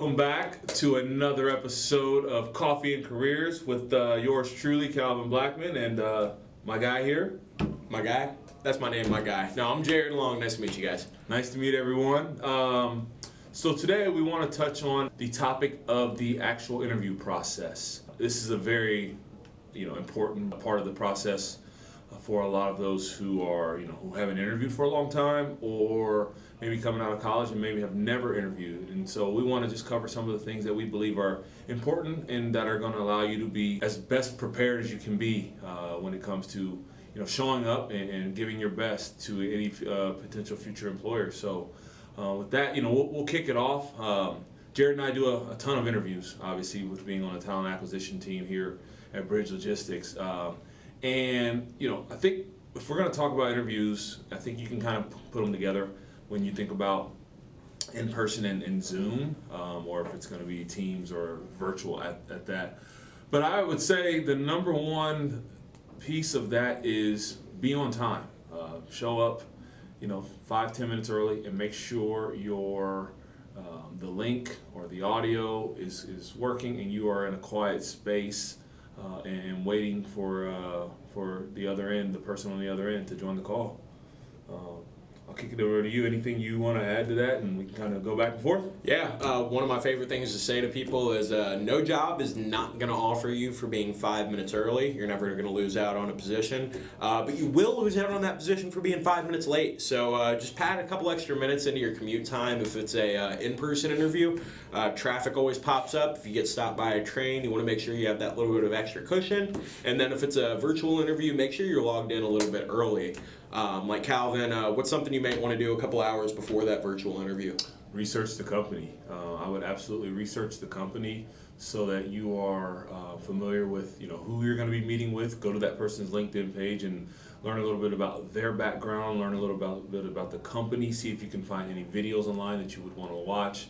Welcome back to another episode of Coffee and Careers with yours truly, Calvin Blackman, and my guy here. My guy? That's my name, my guy. No, I'm Jared Long. Nice to meet you guys. Nice to meet everyone. So today we want to touch on the topic of the actual interview process. This is a very, important part of the process for a lot of those who are, who haven't interviewed for a long time, or maybe coming out of college and maybe have never interviewed. And so we want to just cover some of the things that we believe are important and that are going to allow you to be as best prepared as you can be when it comes to, showing up and giving your best to any potential future employer. So with that, we'll kick it off. Jared and I do a ton of interviews, obviously, with being on the talent acquisition team here at Bridge Logistics. And, I think if we're going to talk about interviews, I think you can kind of put them together when you think about in person and Zoom, or if it's going to be Teams or virtual at that. But I would say the number one piece of that is be on time. Show up, 5-10 minutes early, and make sure your the link or the audio is working and you are in a quiet space and waiting for the other end, the person on the other end, to join the call. I'll kick it over to you. Anything you want to add to that, and we can kind of go back and forth? Yeah, one of my favorite things to say to people is no job is not going to offer you for being 5 minutes early. You're never going to lose out on a position, but you will lose out on that position for being 5 minutes late. So just pad a couple extra minutes into your commute time if it's a in-person interview. Traffic always pops up. If you get stopped by a train, you want to make sure you have that little bit of extra cushion. And then if it's a virtual interview, make sure you're logged in a little bit early. Like Calvin, what's something you might want to do a couple hours before that virtual interview? Research the company. I would absolutely research the company so that you are familiar with who you're going to be meeting with. Go to that person's LinkedIn page and learn a little bit about their background, learn a little bit about the company, see if you can find any videos online that you would want to watch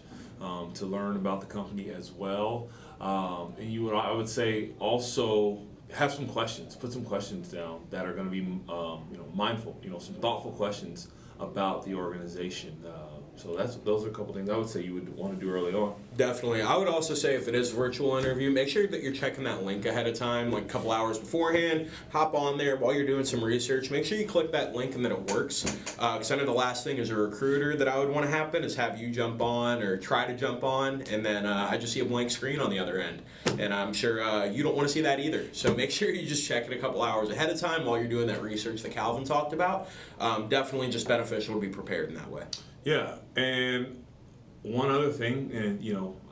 to learn about the company as well. And I would say also have some questions, put some questions down that are going to be, mindful, some thoughtful questions about the organization. So those are a couple things I would say you would want to do early on. Definitely. I would also say if it is a virtual interview, make sure that you're checking that link ahead of time, like a couple hours beforehand. Hop on there while you're doing some research. Make sure you click that link and that it works. Because I know the last thing as a recruiter that I would want to happen is have you jump on or try to jump on, and then I just see a blank screen on the other end. And I'm sure you don't want to see that either. So make sure you just check it a couple hours ahead of time while you're doing that research that Calvin talked about. Definitely just beneficial to be prepared in that way. Yeah, and one other thing, and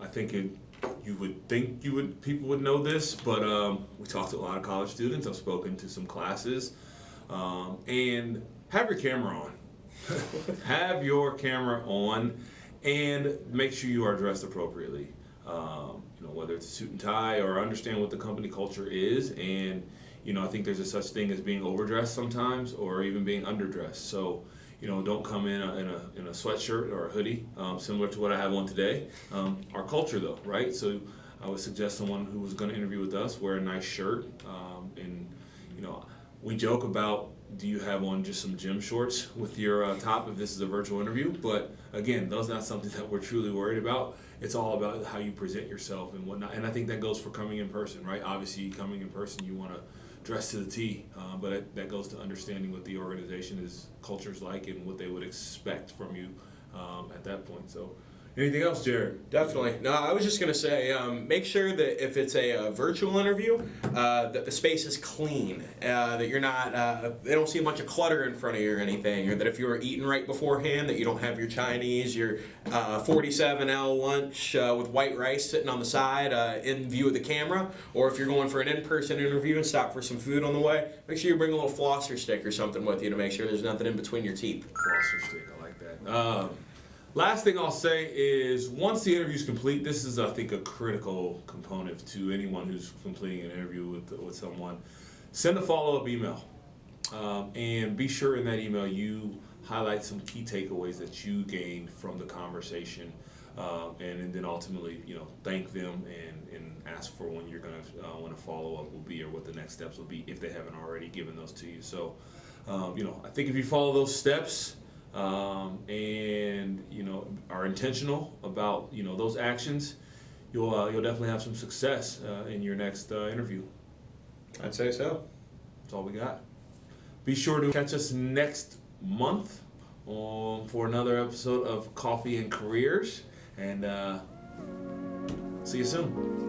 I think people would know this, but we talked to a lot of college students. I've spoken to some classes, and have your camera on. Have your camera on, and make sure you are dressed appropriately. Whether it's a suit and tie, or understand what the company culture is, and I think there's a such thing as being overdressed sometimes, or even being underdressed. So. Don't come in a sweatshirt or a hoodie, similar to what I have on today. Our culture, though, right? So I would suggest someone who was going to interview with us wear a nice shirt. And we joke about, do you have on just some gym shorts with your top if this is a virtual interview? But again, that's not something that we're truly worried about. It's all about how you present yourself and whatnot. And I think that goes for coming in person, right? Obviously, coming in person, you want to dress to the T, but that goes to understanding what the organization's culture's like and what they would expect from you at that point. So, anything else, Jared? Definitely. No, I was just going to say, make sure that if it's a virtual interview, that the space is clean, that you're not, they don't see a bunch of clutter in front of you or anything, or that if you were eating right beforehand, that you don't have your Chinese, your 47L lunch with white rice sitting on the side in view of the camera, or if you're going for an in-person interview and stop for some food on the way, make sure you bring a little flosser stick or something with you to make sure there's nothing in between your teeth. Flosser stick, I like that. Last thing I'll say is once the interview is complete, this is, I think, a critical component to anyone who's completing an interview with someone. Send a follow-up email, and be sure in that email you highlight some key takeaways that you gained from the conversation, and then ultimately, thank them and ask for when you're going to when a follow-up will be or what the next steps will be if they haven't already given those to you. So, I think if you follow those steps, and are intentional about those actions, you'll definitely have some success in your next interview. I'd say so. That's all we got. Be sure to catch us next month for another episode of Coffee and Careers, and see you soon.